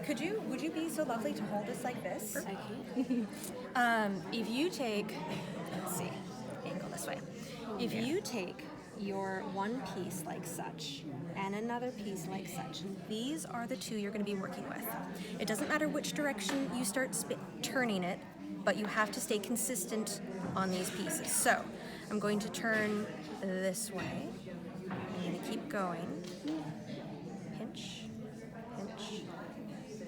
would you be so lovely to hold this like this? Okay. If you take, let's see, angle this way. If you take your one piece like such and another piece like such, and these are the two you're going to be working with. It doesn't matter which direction you start turning it, but you have to stay consistent on these pieces. So I'm going to turn this way. I'm going to keep going. Pinch, pinch,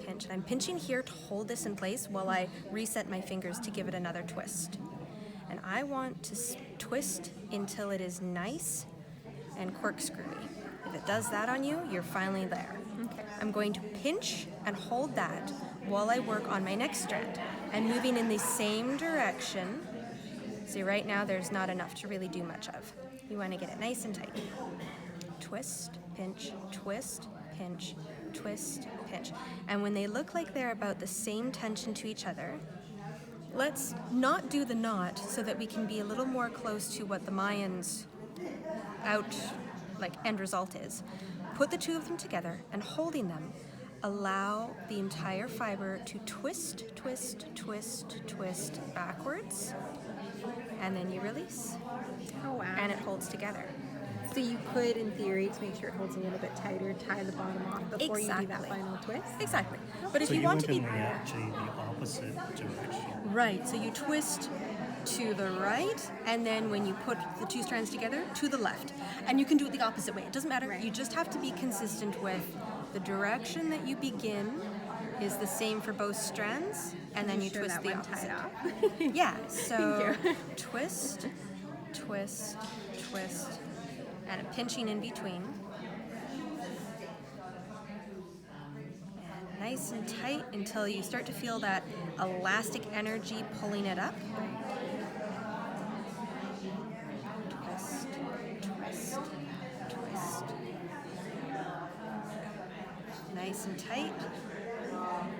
pinch. And I'm pinching here to hold this in place while I reset my fingers to give it another twist. And I want to twist until it is nice and corkscrewy. If it does that on you, you're finally there. Okay. I'm going to pinch and hold that while I work on my next strand. And moving in the same direction. See, right now there's not enough to really do much of. You want to get it nice and tight. Twist, pinch, twist, pinch, twist, pinch. And when they look like they're about the same tension to each other, let's not do the knot so that we can be a little more close to what the Mayans' end result is. Put the two of them together and holding them, allow the entire fiber to twist, twist, twist, twist backwards, and then you release. Oh, wow. And it holds together. So you could, in theory, to make sure it holds a little bit tighter, tie the bottom off before you do that final twist? Exactly. But if So you want to be... actually the opposite direction. Right, so you twist to the right, and then when you put the two strands together, to the left. And you can do it the opposite way. It doesn't matter. Right. You just have to be consistent with the direction that you begin is the same for both strands, and then you twist the opposite. Yeah, so twist, twist, twist, and a pinching in between. And nice and tight until you start to feel that elastic energy pulling it up. Twist, twist, twist. Nice and tight.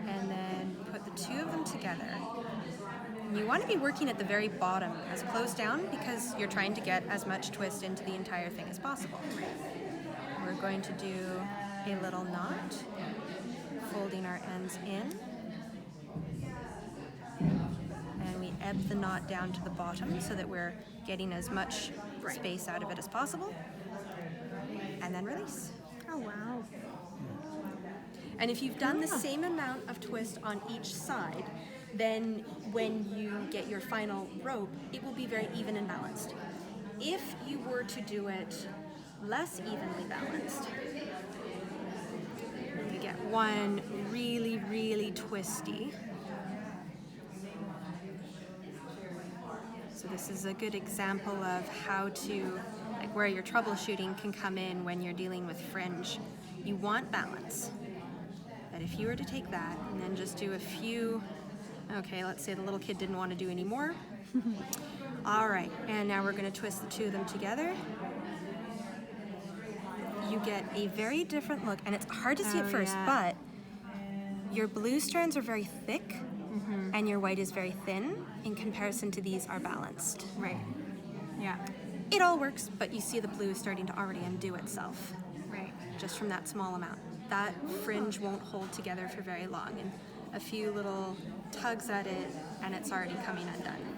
And then put the two of them together. And you want to be working at the very bottom as close down because you're trying to get as much twist into the entire thing as possible. We're going to do a little knot, folding our ends in. And we ebb the knot down to the bottom so that we're getting as much space out of it as possible. And then release. Oh, wow. And if you've done the same amount of twist on each side, then when you get your final rope, it will be very even and balanced. If you were to do it less evenly balanced, you get one really, really twisty. So this is a good example of how to, like where your troubleshooting can come in when you're dealing with fringe. You want balance. But if you were to take that and then just do a few, okay, let's say the little kid didn't want to do any more. All right, and now we're going to twist the two of them together. You get a very different look, and it's hard to see at first, but your blue strands are very thick, and your white is very thin in comparison to these are balanced. Right. Yeah. It all works, but you see the blue is starting to already undo itself. Right. Just from that small amount. That fringe won't hold together for very long, and a few little tugs at it, and it's already coming undone.